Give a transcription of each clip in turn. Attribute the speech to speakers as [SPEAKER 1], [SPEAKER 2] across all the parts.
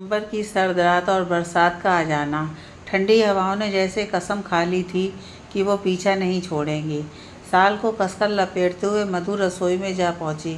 [SPEAKER 1] दिसंबर की सर्द रात और बरसात का आ जाना। ठंडी हवाओं ने जैसे कसम खा ली थी कि वो पीछा नहीं छोड़ेंगी। साल को कसकर लपेटते हुए मधु रसोई में जा पहुंची।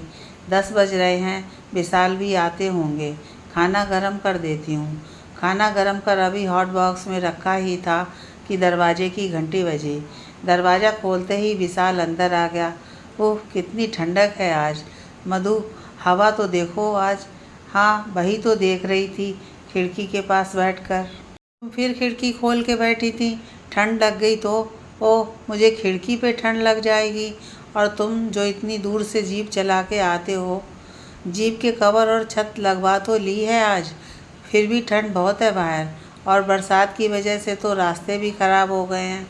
[SPEAKER 1] 10 बज रहे हैं, विशाल भी आते होंगे। खाना गरम कर देती हूँ। खाना गरम कर अभी हॉट बॉक्स में रखा ही था कि दरवाजे की घंटी बजी। दरवाज़ा खोलते ही विशाल अंदर आ गया। ओह, कितनी ठंडक है आज। मधु, हवा तो देखो आज। हाँ, वही तो देख रही थी खिड़की के पास बैठकर। तुम फिर खिड़की खोल के बैठी थी। ठंड लग गई तो? ओह, मुझे खिड़की पे ठंड लग जाएगी। और तुम जो इतनी दूर से जीप चला के आते हो। जीप के कवर और छत लगवा तो ली है आज, फिर भी ठंड बहुत है बाहर। और बरसात की वजह से तो रास्ते भी खराब हो गए हैं।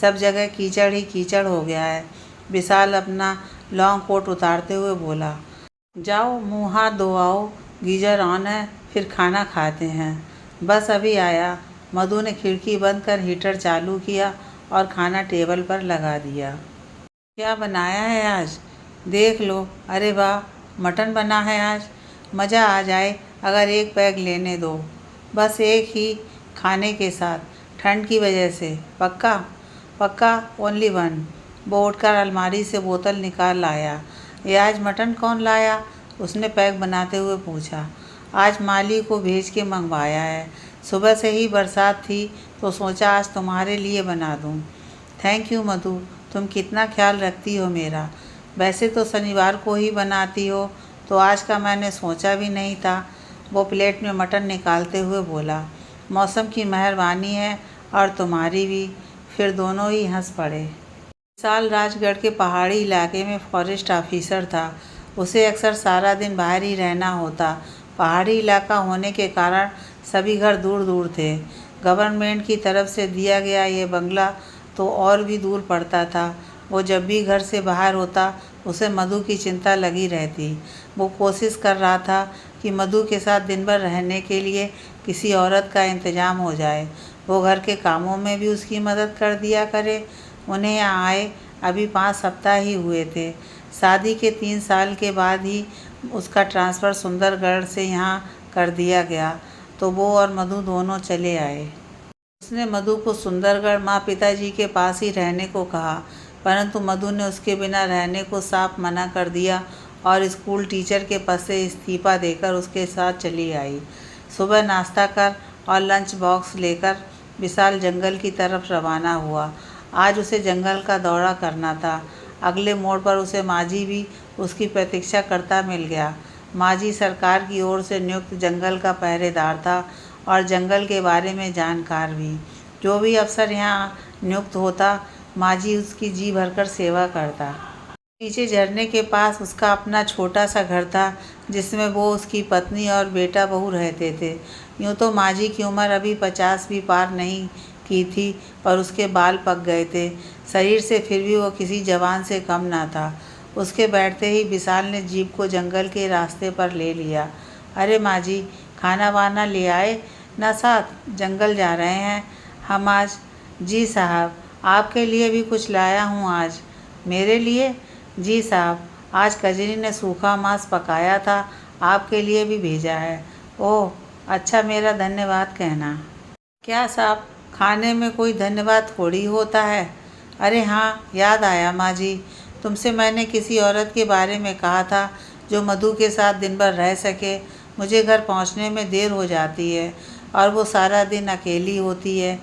[SPEAKER 1] सब जगह कीचड़ ही कीचड़ हो गया है। विशाल अपना लॉन्ग कोट उतारते हुए बोला। जाओ, मुँह हाथ धो आओ। गीजर ऑन है, फिर खाना खाते हैं। बस अभी आया। मधु ने खिड़की बंद कर हीटर चालू किया और खाना टेबल पर लगा दिया। क्या बनाया है आज? देख लो। अरे वाह, मटन बना है आज। मज़ा आ जाए अगर एक पैग लेने दो। बस एक ही खाने के साथ, ठंड की वजह से। पक्का? पक्का, ओनली वन। वो उठकर अलमारी से बोतल निकाल लाया। ये आज मटन कौन लाया? उसने पैक बनाते हुए पूछा। आज माली को भेज के मंगवाया है। सुबह से ही बरसात थी तो सोचा आज तुम्हारे लिए बना दूं। थैंक यू मधु, तुम कितना ख्याल रखती हो मेरा। वैसे तो शनिवार को ही बनाती हो, तो आज का मैंने सोचा भी नहीं था। वो प्लेट में मटन निकालते हुए बोला। मौसम की मेहरबानी है और तुम्हारी भी। फिर दोनों ही हंस पड़े। विशाल राजगढ़ के पहाड़ी इलाके में फॉरेस्ट ऑफिसर था। उसे अक्सर सारा दिन बाहर ही रहना होता। पहाड़ी इलाका होने के कारण सभी घर दूर दूर थे। गवर्नमेंट की तरफ से दिया गया ये बंगला तो और भी दूर पड़ता था। वो जब भी घर से बाहर होता उसे मधु की चिंता लगी रहती। वो कोशिश कर रहा था कि मधु के साथ दिन भर रहने के लिए किसी औरत का इंतज़ाम हो जाए। वो घर के कामों में भी उसकी मदद कर दिया करे। उन्हें यहाँ आए अभी 5 सप्ताह ही हुए थे। शादी के 3 साल के बाद ही उसका ट्रांसफ़र सुंदरगढ़ से यहाँ कर दिया गया, तो वो और मधु दोनों चले आए। उसने मधु को सुंदरगढ़ माँ पिताजी के पास ही रहने को कहा, परंतु मधु ने उसके बिना रहने को साफ मना कर दिया और स्कूल टीचर के पद से इस्तीफ़ा देकर उसके साथ चली आई। सुबह नाश्ता कर और लंच बॉक्स लेकर विशाल जंगल की तरफ रवाना हुआ। आज उसे जंगल का दौरा करना था। अगले मोड़ पर उसे मांझी भी उसकी प्रतीक्षा करता मिल गया। मांझी सरकार की ओर से नियुक्त जंगल का पहरेदार था और जंगल के बारे में जानकार भी। जो भी अफसर यहाँ नियुक्त होता, मांझी उसकी जी भरकर सेवा करता। पीछे झरने के पास उसका अपना छोटा सा घर था, जिसमें वो, उसकी पत्नी और बेटा बहू रहते थे। यूँ तो मांझी की उम्र अभी 50 भी पार नहीं की थी, पर उसके बाल पक गए थे। शरीर से फिर भी वो किसी जवान से कम ना था। उसके बैठते ही विशाल ने जीप को जंगल के रास्ते पर ले लिया। अरे मांझी, खाना वाना ले आए ना साथ? जंगल जा रहे हैं हम आज। जी साहब, आपके लिए भी कुछ लाया हूँ आज। मेरे लिए? जी साहब, आज कजरी ने सूखा मांस पकाया था, आपके लिए भी भेजा है। ओह अच्छा, मेरा धन्यवाद कहना। क्या साहब, खाने में कोई धन्यवाद थोड़ी होता है। अरे हाँ, याद आया मांझी, तुमसे मैंने किसी औरत के बारे में कहा था जो मधु के साथ दिन भर रह सके। मुझे घर पहुंचने में देर हो जाती है और वो सारा दिन अकेली होती है।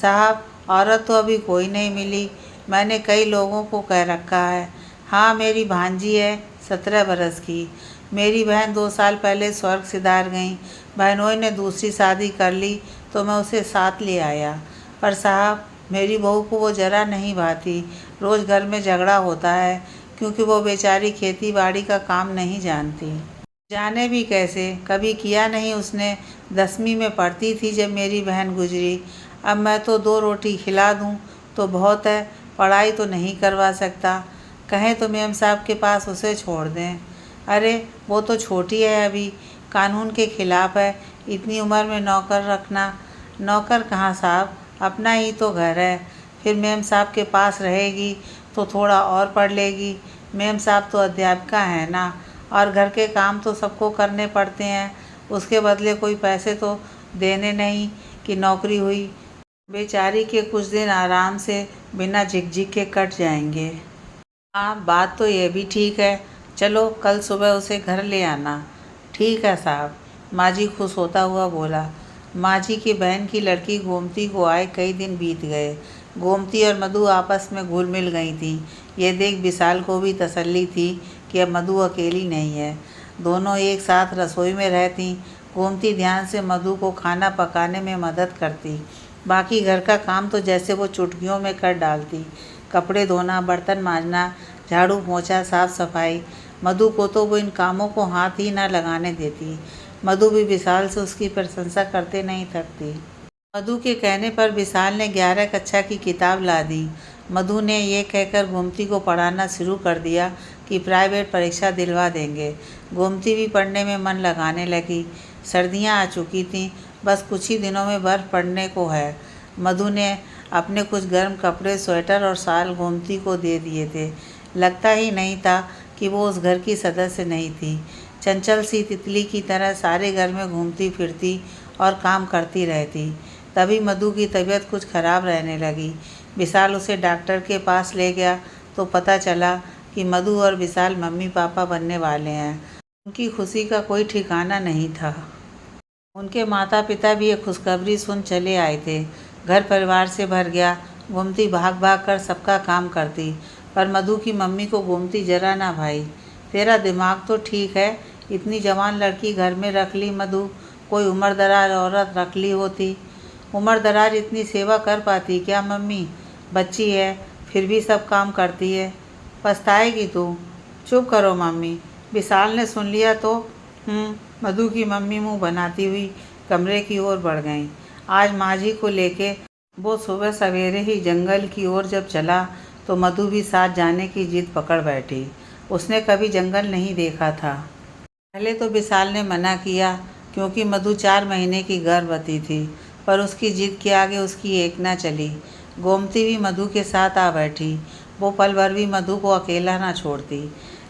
[SPEAKER 1] साहब, औरत तो अभी कोई नहीं मिली। मैंने कई लोगों को कह रखा है। हाँ, मेरी भांजी है, 17 बरस की। मेरी बहन 2 साल पहले स्वर्ग सिधार गईं। बहनोई ने दूसरी शादी कर ली तो मैं उसे साथ ले आया। पर साहब, मेरी बहू को वो ज़रा नहीं भाती। रोज़ घर में झगड़ा होता है क्योंकि वो बेचारी खेती बाड़ी का काम नहीं जानती। जाने भी कैसे, कभी किया नहीं उसने। 10वीं में पढ़ती थी जब मेरी बहन गुजरी। अब मैं तो 2 रोटी खिला दूँ तो बहुत है, पढ़ाई तो नहीं करवा सकता। कहें तो मेम साहब के पास उसे छोड़ दें। अरे वो तो छोटी है अभी, कानून के खिलाफ है इतनी उम्र में नौकर रखना। नौकर कहाँ साहब, अपना ही तो घर है। फिर मेम साहब के पास रहेगी तो थोड़ा और पढ़ लेगी। मेम साहब तो अध्यापिका है ना, और घर के काम तो सबको करने पड़ते हैं। उसके बदले कोई पैसे तो देने नहीं कि नौकरी हुई। बेचारी के कुछ दिन आराम से बिना झिकझिक के कट जाएंगे। हाँ, बात तो ये भी ठीक है। चलो कल सुबह उसे घर ले आना। ठीक है साहब, माँझी खुश होता हुआ बोला। माँझी की बहन की लड़की गोमती को आए कई दिन बीत गए। गोमती और मधु आपस में घुल मिल गई थीं। ये देख विशाल को भी तसल्ली थी कि अब मधु अकेली नहीं है। दोनों एक साथ रसोई में रहती। गोमती ध्यान से मधु को खाना पकाने में मदद करती। बाकी घर का काम तो जैसे वो चुटकियों में कर डालती। कपड़े धोना, बर्तन मांजना, झाड़ू पोंछा, साफ सफाई। मधु को तो वो इन कामों को हाथ ही ना लगाने देती। मधु भी विशाल से उसकी प्रशंसा करते नहीं थकती। मधु के कहने पर विशाल ने 11 कक्षा की किताब ला दी। मधु ने ये कहकर गोमती को पढ़ाना शुरू कर दिया कि प्राइवेट परीक्षा दिलवा देंगे। गोमती भी पढ़ने में मन लगाने लगी। सर्दियां आ चुकी थीं, बस कुछ ही दिनों में बर्फ़ पड़ने को है। मधु ने अपने कुछ गर्म कपड़े, स्वेटर और शाल गोमती को दे दिए थे। लगता ही नहीं था कि वो उस घर की सदस्य नहीं थी। चंचल सी तितली की तरह सारे घर में घूमती फिरती और काम करती रहती। तभी मधु की तबीयत कुछ खराब रहने लगी। विशाल उसे डॉक्टर के पास ले गया तो पता चला कि मधु और विशाल मम्मी पापा बनने वाले हैं। उनकी खुशी का कोई ठिकाना नहीं था। उनके माता पिता भी ये खुशखबरी सुन चले आए थे। घर परिवार से भर गया। गोमती भाग भाग कर सबका काम करती, पर मधु की मम्मी को गोमती जरा ना भाई। तेरा दिमाग तो ठीक है, इतनी जवान लड़की घर में रख ली मधु, कोई उम्रदराज औरत रख ली होती। उम्रदराज इतनी सेवा कर पाती क्या मम्मी? बच्ची है, फिर भी सब काम करती है। पछताएगी तू। चुप करो मम्मी। विशाल ने सुन लिया तो मधु की मम्मी मुंह बनाती हुई कमरे की ओर बढ़ गईं। आज माँझी को लेके वो सुबह सवेरे ही जंगल की ओर जब चला तो मधु भी साथ जाने की जिद पकड़ बैठी। उसने कभी जंगल नहीं देखा था। पहले तो विशाल ने मना किया क्योंकि मधु 4 महीने की गर्भवती थी, पर उसकी जिद के आगे उसकी एक ना चली। गोमती भी मधु के साथ आ बैठी। वो पल भर भी मधु को अकेला ना छोड़ती।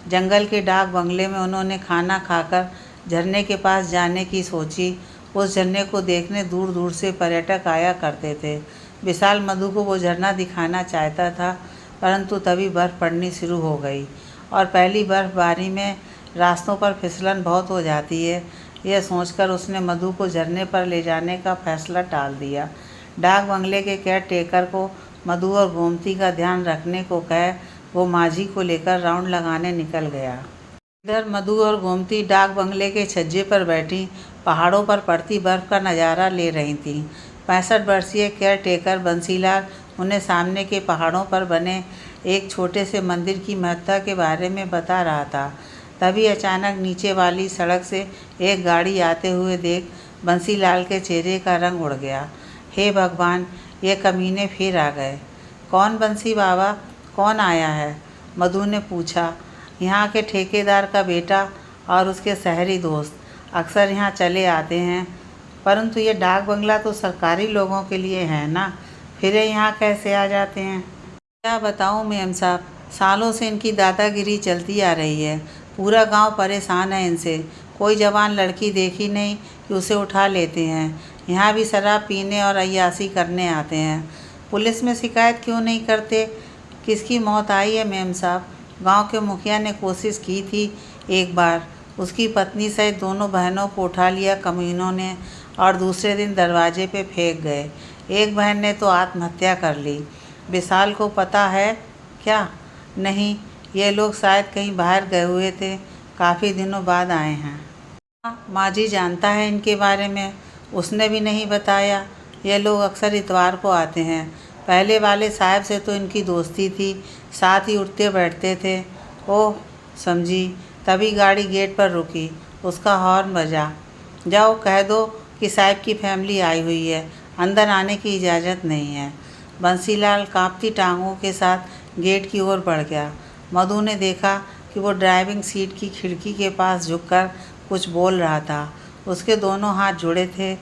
[SPEAKER 1] जंगल के डाक बंगले में उन्होंने खाना खाकर झरने के पास जाने की सोची। उस झरने को देखने दूर दूर से पर्यटक आया करते थे। विशाल मधु को वो झरना दिखाना चाहता था, परंतु तभी बर्फ़ पड़नी शुरू हो गई और पहली बर्फ़बारी में रास्तों पर फिसलन बहुत हो जाती है। यह सोचकर उसने मधु को झरने पर ले जाने का फैसला टाल दिया। डाक बंगले के केयर टेकर को मधु और गोमती का ध्यान रखने को कह वो माँझी को लेकर राउंड लगाने निकल गया। इधर मधु और गोमती डाक बंगले के छज्जे पर बैठी पहाड़ों पर पड़ती बर्फ़ का नज़ारा ले रही थीं। 65 वर्षीय केयर टेकर बंसीलाल उन्हें सामने के पहाड़ों पर बने एक छोटे से मंदिर की महत्ता के बारे में बता रहा था। तभी अचानक नीचे वाली सड़क से एक गाड़ी आते हुए देख बंसीलाल के चेहरे का रंग उड़ गया। हे भगवान, ये कमीने फिर आ गए। कौन बंसी बाबा, कौन आया है? मधु ने पूछा। यहाँ के ठेकेदार का बेटा और उसके शहरी दोस्त अक्सर यहाँ चले आते हैं, परंतु ये डाक बंगला तो सरकारी लोगों के लिए है ना, फिर ये यहाँ कैसे आ जाते हैं? क्या बताऊँ मेम साहब, सालों से इनकी दादागिरी चलती आ रही है। पूरा गांव परेशान है इनसे। कोई जवान लड़की देखी नहीं कि उसे उठा लेते हैं। यहाँ भी शराब पीने और अय्याशी करने आते हैं। पुलिस में शिकायत क्यों नहीं करते? किसकी मौत आई है मेम साहब? गांव के मुखिया ने कोशिश की थी एक बार। उसकी पत्नी सहित दोनों बहनों को उठा लिया कमीनों ने और दूसरे दिन दरवाजे पे फेंक गए। एक बहन ने तो आत्महत्या कर ली। विशाल को पता है क्या? नहीं, ये लोग शायद कहीं बाहर गए हुए थे, काफ़ी दिनों बाद आए हैं। माँझी जानता है इनके बारे में, उसने भी नहीं बताया। ये लोग अक्सर इतवार को आते हैं। पहले वाले साहब से तो इनकी दोस्ती थी, साथ ही उठते बैठते थे। ओह समझी। तभी गाड़ी गेट पर रुकी, उसका हॉर्न बजा। जाओ कह दो कि साहब की फैमिली आई हुई है, अंदर आने की इजाज़त नहीं है। बंसीलाल कांपती टांगों के साथ गेट की ओर बढ़ गया। मधु ने देखा कि वो ड्राइविंग सीट की खिड़की के पास झुककर कुछ बोल रहा था। उसके दोनों हाथ जुड़े थे।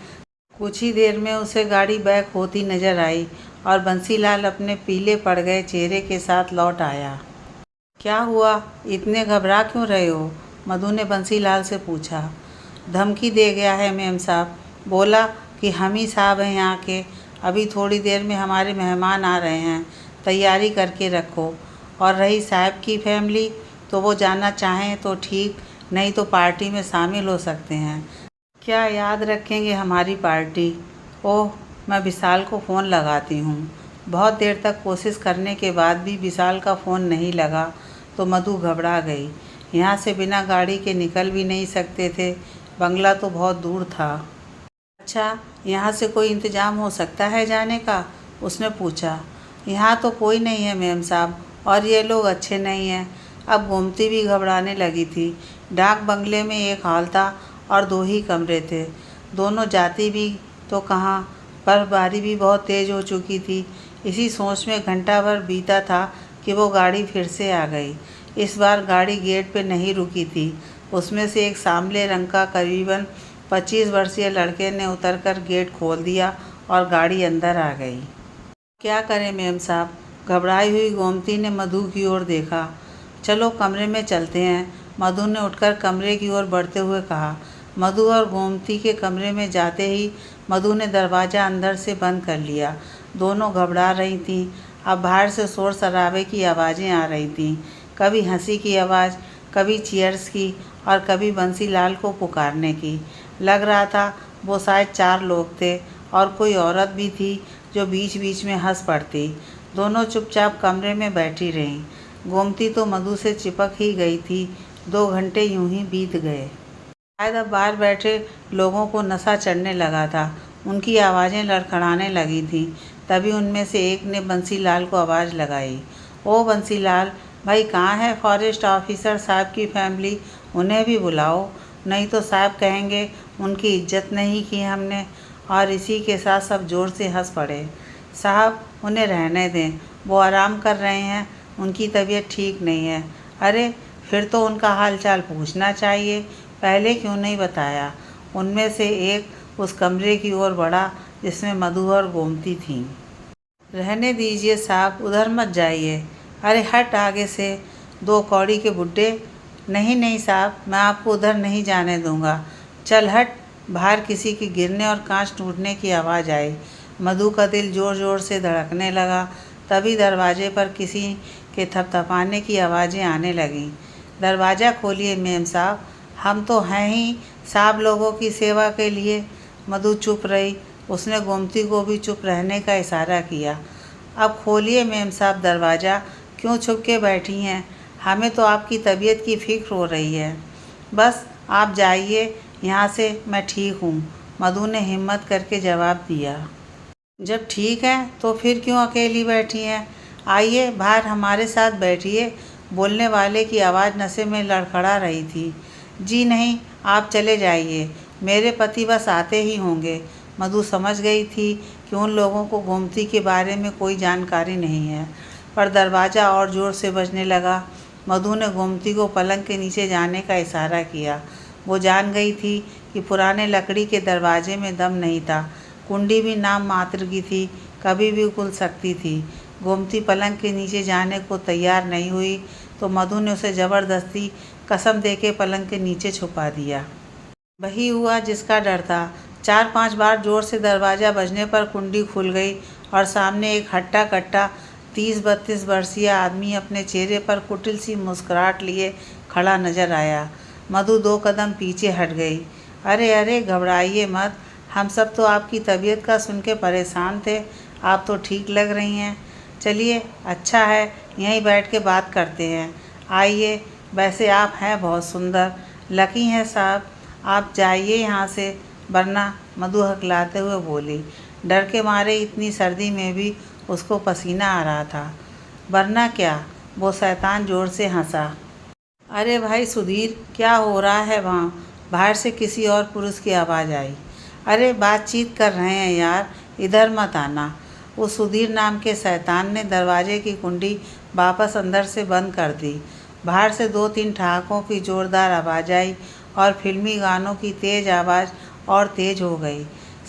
[SPEAKER 1] कुछ ही देर में उसे गाड़ी बैक होती नजर आई और बंसीलाल अपने पीले पड़ गए चेहरे के साथ लौट आया। क्या हुआ, इतने घबरा क्यों रहे हो? मधु ने बंसीलाल से पूछा। धमकी दे गया है मेम साहब। बोला कि हम ही साहब हैं यहाँ के, अभी थोड़ी देर में हमारे मेहमान आ रहे हैं, तैयारी करके रखो। और रही साहब की फैमिली, तो वो जाना चाहें तो ठीक, नहीं तो पार्टी में शामिल हो सकते हैं। क्या याद रखेंगे हमारी पार्टी? ओह, मैं विशाल को फ़ोन लगाती हूँ। बहुत देर तक कोशिश करने के बाद भी विशाल का फ़ोन नहीं लगा तो मधु घबरा गई। यहाँ से बिना गाड़ी के निकल भी नहीं सकते थे, बंगला तो बहुत दूर था। अच्छा, यहाँ से कोई इंतज़ाम हो सकता है जाने का? उसने पूछा। यहाँ तो कोई नहीं है मेम साहब, और ये लोग अच्छे नहीं हैं। अब गोमती भी घबराने लगी थी। डाक बंगले में एक हॉल था और 2 ही कमरे थे। दोनों जाती भी तो कहाँ, बर्फबारी भी बहुत तेज़ हो चुकी थी। इसी सोच में घंटा भर बीता था कि वो गाड़ी फिर से आ गई। इस बार गाड़ी गेट पे नहीं रुकी थी। उसमें से एक सांवले रंग का करीबन 25 वर्षीय लड़के ने उतरकर गेट खोल दिया और गाड़ी अंदर आ गई। क्या करें मेम साहब? घबराई हुई गोमती ने मधु की ओर देखा। चलो कमरे में चलते हैं, मधु ने उठकर कमरे की ओर बढ़ते हुए कहा। मधु और गोमती के कमरे में जाते ही मधु ने दरवाज़ा अंदर से बंद कर लिया। दोनों घबरा रही थीं। अब बाहर से शोर शराबे की आवाज़ें आ रही थीं, कभी हंसी की आवाज़, कभी चीयर्स की और कभी बंसीलाल को पुकारने की। लग रहा था वो शायद 4 लोग थे और कोई औरत भी थी जो बीच बीच में हंस पड़ती। दोनों चुपचाप कमरे में बैठी रहीं। गोमती तो मधु से चिपक ही गई थी। 2 घंटे यूं ही बीत गए। शायद अब बाहर बैठे लोगों को नशा चढ़ने लगा था। उनकी आवाज़ें लड़खड़ाने लगी थीं। तभी उनमें से एक ने बंसीलाल को आवाज़ लगाई। ओ बंसीलाल भाई, कहाँ है फॉरेस्ट ऑफिसर साहब की फैमिली? उन्हें भी बुलाओ, नहीं तो साहब कहेंगे उनकी इज्जत नहीं की हमने। और इसी के साथ सब ज़ोर से हंस पड़े। साहब उन्हें रहने दें, वो आराम कर रहे हैं, उनकी तबीयत ठीक नहीं है। अरे फिर तो उनका हाल चाल पूछना चाहिए, पहले क्यों नहीं बताया? उनमें से एक उस कमरे की ओर बढ़ा जिसमें मधु और गोमती थीं। रहने दीजिए साहब, उधर मत जाइए। अरे हट आगे से, 2 कौड़ी के बुड्ढे। नहीं नहीं साहब, मैं आपको उधर नहीं जाने दूंगा। चल हट। बाहर किसी के गिरने और कांच टूटने की आवाज़ आई। मधु का दिल ज़ोर ज़ोर से धड़कने लगा। तभी दरवाजे पर किसी के थपथपाने की आवाज़ें आने लगीं। दरवाज़ा खोलिए मेम साहब, हम तो हैं ही साहब लोगों की सेवा के लिए। मधु चुप रही। उसने गोमती को भी चुप रहने का इशारा किया। अब खोलिए मेम साहब दरवाज़ा, क्यों छुप के बैठी हैं? हमें तो आपकी तबीयत की फ़िक्र हो रही है। बस आप जाइए यहाँ से, मैं ठीक हूँ, मधु ने हिम्मत करके जवाब दिया। जब ठीक है तो फिर क्यों अकेली बैठी हैं? आइए बाहर हमारे साथ बैठिए। बोलने वाले की आवाज़ नशे में लड़खड़ा रही थी। जी नहीं, आप चले जाइए, मेरे पति बस आते ही होंगे। मधु समझ गई थी कि उन लोगों को गोमती के बारे में कोई जानकारी नहीं है, पर दरवाज़ा और ज़ोर से बजने लगा। मधु ने गोमती को पलंग के नीचे जाने का इशारा किया। वो जान गई थी कि पुराने लकड़ी के दरवाजे में दम नहीं था। कुंडी भी नाम मात्र की थी, कभी भी खुल सकती थी। गोमती पलंग के नीचे जाने को तैयार नहीं हुई तो मधु ने उसे ज़बरदस्ती कसम देके पलंग के नीचे छुपा दिया। वही हुआ जिसका डर था। 4-5 बार ज़ोर से दरवाज़ा बजने पर कुंडी खुल गई और सामने एक हट्टा कट्टा 30-32 वर्षीय आदमी अपने चेहरे पर कुटिल सी मुस्कुराहट लिए खड़ा नजर आया। मधु 2 कदम पीछे हट गई। अरे अरे, घबराइए मत, हम सब तो आपकी तबीयत का सुन के परेशान थे, आप तो ठीक लग रही हैं। चलिए अच्छा है, यहीं बैठ के बात करते हैं। आइए, वैसे आप हैं बहुत सुंदर, लकी हैं साहब। आप जाइए यहाँ से, वरना, मधु हकलाते हुए बोली। डर के मारे इतनी सर्दी में भी उसको पसीना आ रहा था। वरना क्या? वो शैतान ज़ोर से हंसा। अरे भाई सुधीर, क्या हो रहा है वहाँ? बाहर से किसी और पुरुष की आवाज़ आई। अरे बातचीत कर रहे हैं यार, इधर मत आना। उस सुधीर नाम के शैतान ने दरवाजे की कुंडी वापस अंदर से बंद कर दी। बाहर से 2-3 ठहाकों की ज़ोरदार आवाज़ आई और फिल्मी गानों की तेज़ आवाज़ और तेज़ हो गई।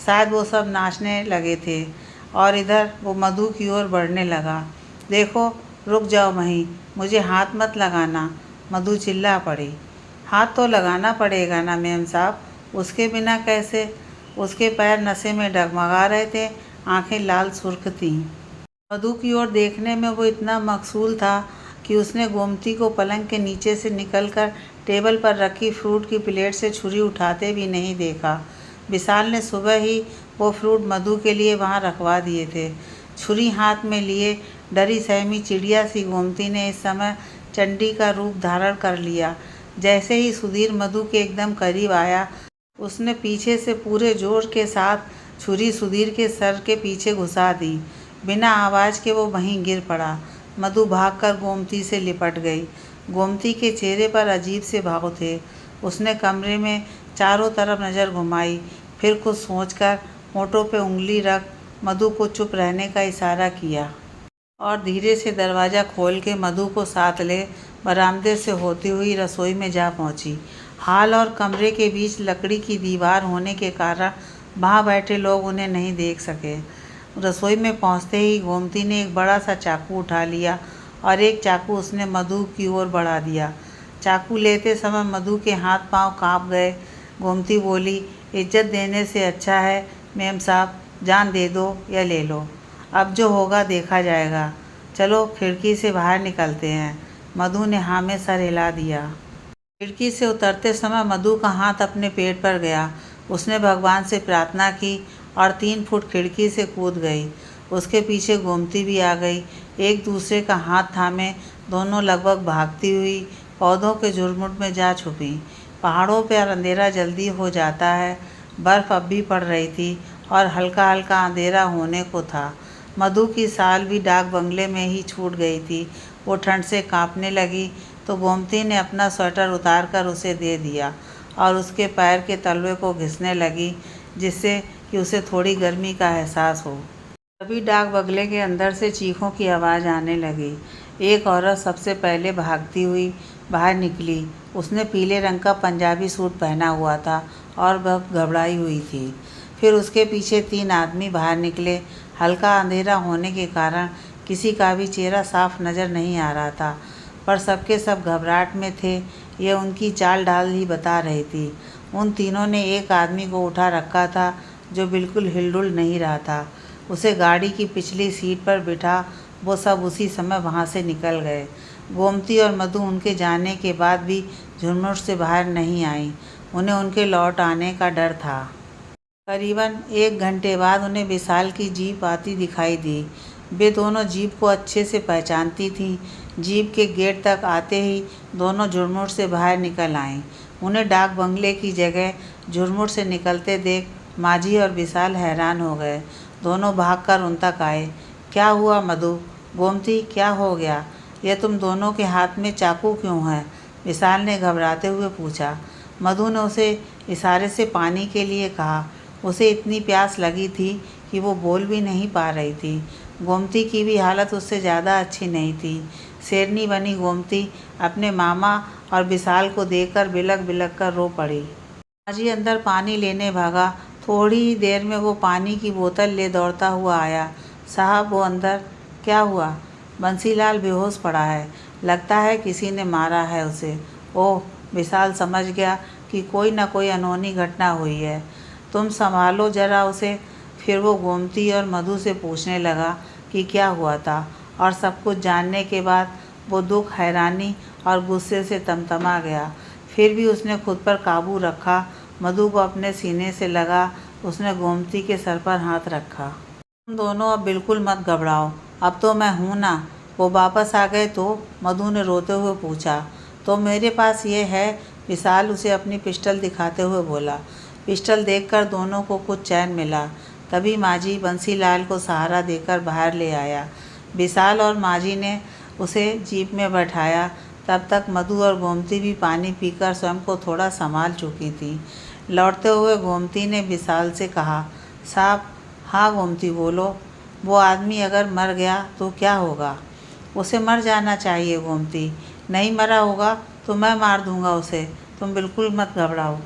[SPEAKER 1] शायद वो सब नाचने लगे थे। और इधर वो मधु की ओर बढ़ने लगा। देखो, रुक जाओ वहीं, मुझे हाथ मत लगाना, मधु चिल्ला पड़ी। हाथ तो लगाना पड़ेगा ना मेम साहब, उसके बिना कैसे? उसके पैर नशे में डगमगा रहे थे, आंखें लाल सुर्ख थीं। मधु की ओर देखने में वो इतना मकसूल था कि उसने गोमती को पलंग के नीचे से निकलकर टेबल पर रखी फ्रूट की प्लेट से छुरी उठाते भी नहीं देखा। विशाल ने सुबह ही वो फ्रूट मधु के लिए वहाँ रखवा दिए थे। छुरी हाथ में लिए डरी सहमी चिड़िया सी गोमती ने इस समय चंडी का रूप धारण कर लिया। जैसे ही सुधीर मधु के एकदम करीब आया, उसने पीछे से पूरे जोर के साथ छुरी सुधीर के सर के पीछे घुसा दी। बिना आवाज़ के वो वहीं गिर पड़ा। मधु भागकर गोमती से लिपट गई। गोमती के चेहरे पर अजीब से भाव थे। उसने कमरे में चारों तरफ नज़र घुमाई, फिर कुछ सोचकर होठों पे उंगली रख मधु को चुप रहने का इशारा किया और धीरे से दरवाज़ा खोल के मधु को साथ ले बरामदे से होती हुई रसोई में जा पहुंची। हॉल और कमरे के बीच लकड़ी की दीवार होने के कारण वहाँ बैठे लोग उन्हें नहीं देख सके। रसोई में पहुंचते ही गोमती ने एक बड़ा सा चाकू उठा लिया और एक चाकू उसने मधु की ओर बढ़ा दिया। चाकू लेते समय मधु के हाथ पांव कांप गए। गोमती बोली, इज्जत देने से अच्छा है मेम साहब, जान दे दो या ले लो, अब जो होगा देखा जाएगा। चलो खिड़की से बाहर निकलते हैं। मधु ने हाँ में सर हिला दिया। खिड़की से उतरते समय मधु का हाथ अपने पेट पर गया। उसने भगवान से प्रार्थना की और 3 फुट खिड़की से कूद गई। उसके पीछे गोमती भी आ गई। एक दूसरे का हाथ थामे दोनों लगभग भागती हुई पौधों के झुरमुट में जा छुपी। पहाड़ों पर अंधेरा जल्दी हो जाता है। बर्फ़ अब भी पड़ रही थी और हल्का हल्का अंधेरा होने को था। मधु की साल भी डाक बंगले में ही छूट गई थी। वो ठंड से कांपने लगी तो गोमती ने अपना स्वेटर उतारकर उसे दे दिया और उसके पैर के तलवे को घिसने लगी, जिससे कि उसे थोड़ी गर्मी का एहसास हो। तभी डाक बंगले के अंदर से चीखों की आवाज़ आने लगी। एक औरत सबसे पहले भागती हुई बाहर निकली। उसने पीले रंग का पंजाबी सूट पहना हुआ था और वह घबराई हुई थी। फिर उसके पीछे 3 आदमी बाहर निकले। हल्का अंधेरा होने के कारण किसी का भी चेहरा साफ नज़र नहीं आ रहा था, पर सबके सब घबराहट में थे। ये उनकी चाल ढाल ही बता रही थी। उन तीनों ने एक आदमी को उठा रखा था जो बिल्कुल हिलडुल नहीं रहा था। उसे गाड़ी की पिछली सीट पर बिठा वो सब उसी समय वहाँ से निकल गए। गोमती और मधु उनके जाने के बाद भी झुरमुट से बाहर नहीं आई। उन्हें उनके लौट आने का डर था। करीबन 1 घंटे बाद उन्हें विशाल की जीप आती दिखाई दी। वे दोनों जीप को अच्छे से पहचानती थीं। जीप के गेट तक आते ही दोनों झुरमुट से बाहर निकल आईं। उन्हें डाक बंगले की जगह झुरमुट से निकलते देख माजी और विशाल हैरान हो गए। दोनों भागकर उन तक आए। क्या हुआ मधु? गोमती, क्या हो गया? यह तुम दोनों के हाथ में चाकू क्यों है? विशाल ने घबराते हुए पूछा। मधु ने उसे इशारे से पानी के लिए कहा। उसे इतनी प्यास लगी थी कि वो बोल भी नहीं पा रही थी। गोमती की भी हालत उससे ज़्यादा अच्छी नहीं थी। शेरनी बनी गोमती अपने मामा और विशाल को देखकर बिलक बिलक कर रो पड़ी। माजी अंदर पानी लेने भागा। थोड़ी ही देर में वो पानी की बोतल ले दौड़ता हुआ आया। साहब, वो अंदर। क्या हुआ? बंसीलाल बेहोश पड़ा है, लगता है किसी ने मारा है उसे। ओह, विशाल समझ गया कि कोई न कोई अनहोनी घटना हुई है। तुम संभालो जरा उसे। फिर वो गोमती और मधु से पूछने लगा कि क्या हुआ था, और सब कुछ जानने के बाद वो दुख, हैरानी और गुस्से से तमतमा गया। फिर भी उसने खुद पर काबू रखा। मधु को अपने सीने से लगा। उसने गोमती के सर पर हाथ रखा। तुम दोनों अब बिल्कुल मत घबराओ, अब तो मैं हूँ ना। वो वापस आ गए तो? मधु ने रोते हुए पूछा। तो मेरे पास ये है, विशाल उसे अपनी पिस्टल दिखाते हुए बोला। पिस्टल देखकर दोनों को कुछ चैन मिला। तभी माजी बंसीलाल को सहारा देकर बाहर ले आया। विशाल और माजी ने उसे जीप में बैठाया। तब तक मधु और गोमती भी पानी पीकर स्वयं को थोड़ा संभाल चुकी थी। लौटते हुए गोमती ने विशाल से कहा, साहब। हाँ गोमती, बोलो। वो आदमी अगर मर गया तो क्या होगा? उसे मर जाना चाहिए गोमती। नहीं मरा होगा तो मैं मार दूंगा उसे। तुम बिल्कुल मत घबराओ।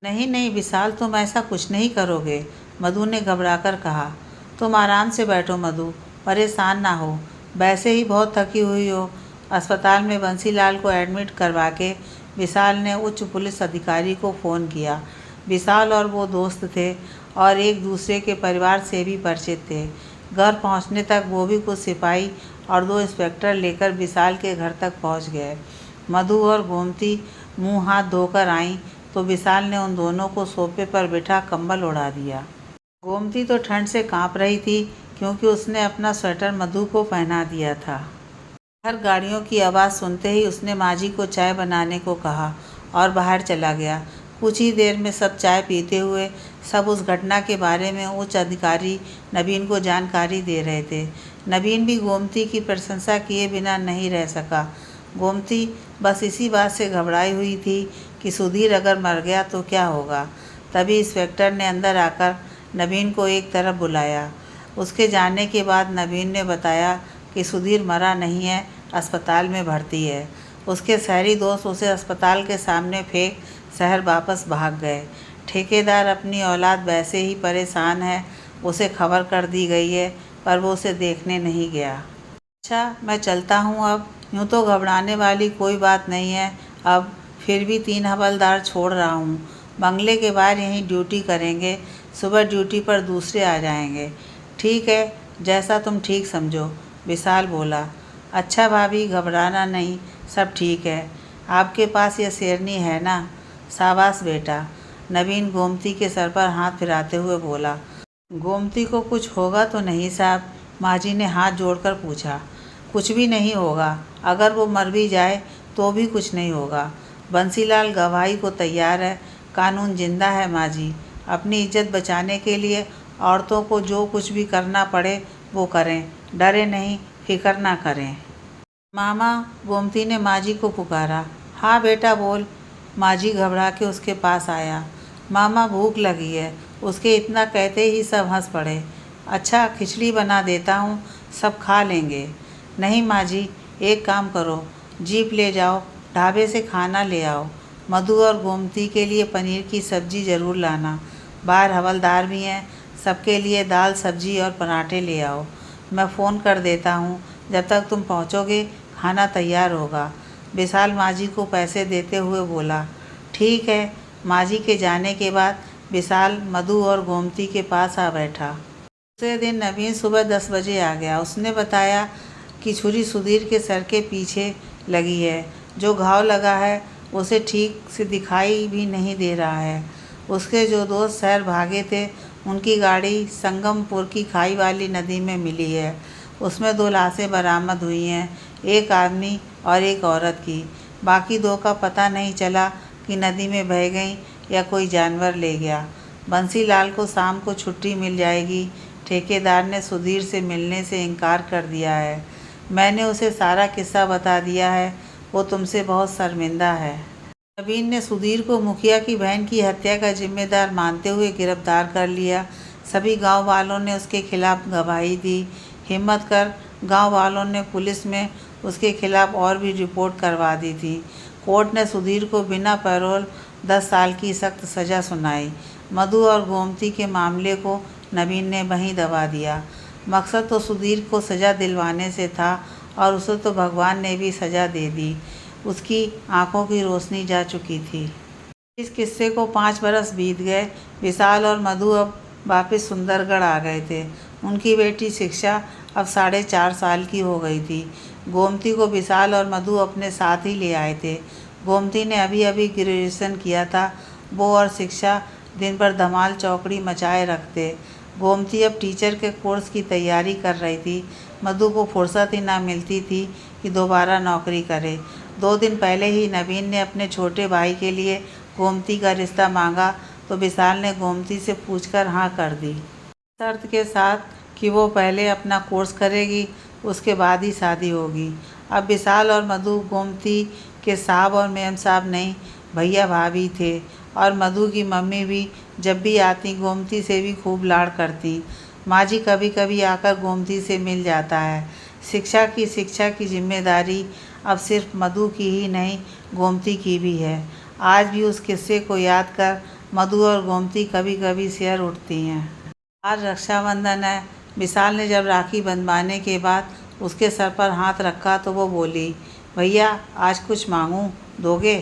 [SPEAKER 1] नहीं नहीं विशाल, तुम ऐसा कुछ नहीं करोगे, मधु ने घबराकर कहा। तुम आराम से बैठो मधु, परेशान ना हो। वैसे ही बहुत थकी हुई हो। अस्पताल में बंसीलाल को एडमिट करवा के विशाल ने उच्च पुलिस अधिकारी को फ़ोन किया। विशाल और वो दोस्त थे और एक दूसरे के परिवार से भी परिचित थे। घर पहुंचने तक वो भी कुछ सिपाही और 2 इंस्पेक्टर लेकर विशाल के घर तक पहुंच गए। मधु और गोमती मुंह हाथ धोकर आईं तो विशाल ने उन दोनों को सोफे पर बिठा कंबल ओढ़ा दिया। गोमती तो ठंड से कांप रही थी क्योंकि उसने अपना स्वेटर मधु को पहना दिया था। हर गाड़ियों की आवाज़ सुनते ही उसने माजी को चाय बनाने को कहा और बाहर चला गया। कुछ ही देर में सब चाय पीते हुए सब उस घटना के बारे में उच्च अधिकारी नवीन को जानकारी दे रहे थे। नवीन भी गोमती की प्रशंसा किए बिना नहीं रह सका। गोमती बस इसी बात से घबराई हुई थी कि सुधीर अगर मर गया तो क्या होगा। तभी इंस्पेक्टर ने अंदर आकर नवीन को एक तरफ बुलाया। उसके जाने के बाद नवीन ने बताया कि सुधीर मरा नहीं है, अस्पताल में भर्ती है। उसके शहरी दोस्त उसे अस्पताल के सामने फेंक शहर वापस भाग गए। ठेकेदार अपनी औलाद वैसे ही परेशान है, उसे खबर कर दी गई है पर वो उसे देखने नहीं गया। अच्छा, मैं चलता हूँ अब। यूँ तो घबराने वाली कोई बात नहीं है अब, फिर भी 3 हवलदार छोड़ रहा हूँ। बंगले के बाहर यहीं ड्यूटी करेंगे, सुबह ड्यूटी पर दूसरे आ जाएंगे। ठीक है, जैसा तुम ठीक समझो, विशाल बोला। अच्छा भाभी, घबराना नहीं, सब ठीक है। आपके पास यह शेरनी है ना? शाबाश बेटा, नवीन गोमती के सर पर हाथ फिराते हुए बोला। गोमती को कुछ होगा तो नहीं साहब? माजी ने हाथ जोड़कर पूछा। कुछ भी नहीं होगा, अगर वो मर भी जाए तो भी कुछ नहीं होगा। बंसीलाल गवाही को तैयार है, कानून जिंदा है माजी। अपनी इज्जत बचाने के लिए औरतों को जो कुछ भी करना पड़े वो करें, डरे नहीं, फिक्र ना करें। मामा, गोमती ने माजी को पुकारा। हाँ बेटा बोल। माजी घबरा के उसके पास आया। मामा भूख लगी है। उसके इतना कहते ही सब हंस पड़े। अच्छा, खिचड़ी बना देता हूँ, सब खा लेंगे। नहीं माजी, एक काम करो, जीप ले जाओ, ढाबे से खाना ले आओ। मधु और गोमती के लिए पनीर की सब्जी ज़रूर लाना। बाहर हवलदार भी हैं, सबके लिए दाल सब्जी और पराठे ले आओ। मैं फ़ोन कर देता हूँ, जब तक तुम पहुँचोगे खाना तैयार होगा। विशाल माजी को पैसे देते हुए बोला। ठीक है। माजी के जाने के बाद विशाल मधु और गोमती के पास आ बैठा। दूसरे दिन नवीन सुबह 10 बजे आ गया। उसने बताया कि छुरी सुधीर के सर के पीछे लगी है। जो घाव लगा है उसे ठीक से दिखाई भी नहीं दे रहा है। उसके जो दोस्त शहर भागे थे उनकी गाड़ी संगमपुर की खाई वाली नदी में मिली है। उसमें 2 लाशें बरामद हुई हैं, एक आदमी और एक औरत की। बाकी 2 का पता नहीं चला कि नदी में बह गई या कोई जानवर ले गया। बंसीलाल को शाम को छुट्टी मिल जाएगी। ठेकेदार ने सुधीर से मिलने से इनकार कर दिया है। मैंने उसे सारा किस्सा बता दिया है, वो तुमसे बहुत शर्मिंदा है। नवीन ने सुधीर को मुखिया की बहन की हत्या का जिम्मेदार मानते हुए गिरफ्तार कर लिया। सभी गांव वालों ने उसके खिलाफ गवाही दी। हिम्मत कर गांव वालों ने पुलिस में उसके खिलाफ और भी रिपोर्ट करवा दी थी। कोर्ट ने सुधीर को बिना पैरोल 10 साल की सख्त सज़ा सुनाई। मधु और गोमती के मामले को नवीन ने वहीं दबा दिया। मकसद तो सुधीर को सज़ा दिलवाने से था और उसे तो भगवान ने भी सज़ा दे दी। उसकी आंखों की रोशनी जा चुकी थी। इस किस्से को 5 बरस बीत गए। विशाल और मधु अब वापस सुंदरगढ़ आ गए थे। उनकी बेटी शिक्षा अब 4.5 साल की हो गई थी। गोमती को विशाल और मधु अपने साथ ही ले आए थे। गोमती ने अभी अभी ग्रेजुएशन किया था। वो और शिक्षा दिन भर धमाल चौकड़ी मचाए रखते। गोमती अब टीचर के कोर्स की तैयारी कर रही थी। मधु को फुर्सत ही ना मिलती थी कि दोबारा नौकरी करे। 2 दिन पहले ही नवीन ने अपने छोटे भाई के लिए गोमती का रिश्ता मांगा तो विशाल ने गोमती से पूछकर हाँ कर दी, शर्त के साथ कि वो पहले अपना कोर्स करेगी, उसके बाद ही शादी होगी। अब विशाल और मधु गोमती के साहब और मेम साहब नहीं, भैया भाभी थे। और मधु की मम्मी भी जब भी आती गोमती से भी खूब लाड़ करती। माजी कभी कभी आकर गोमती से मिल जाता है। शिक्षा की जिम्मेदारी अब सिर्फ मधु की ही नहीं, गोमती की भी है। आज भी उस किस्से को याद कर मधु और गोमती कभी कभी सिहर उठती हैं। आज रक्षाबंधन है। विशाल ने जब राखी बंधवाने के बाद उसके सर पर हाथ रखा तो वो बोली, भैया आज कुछ मांगूं, दोगे?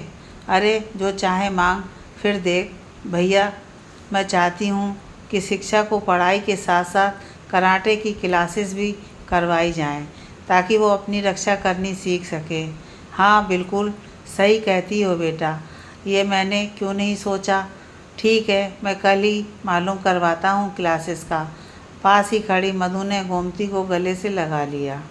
[SPEAKER 1] अरे जो चाहे मांग, फिर देख। भैया, मैं चाहती हूँ कि शिक्षा को पढ़ाई के साथ साथ कराटे की क्लासेस भी करवाई जाएं, ताकि वो अपनी रक्षा करनी सीख सके। हाँ, बिल्कुल सही कहती हो बेटा, ये मैंने क्यों नहीं सोचा। ठीक है, मैं कल ही मालूम करवाता हूँ क्लासेस का। पास ही खड़ी मधु ने गोमती को गले से लगा लिया।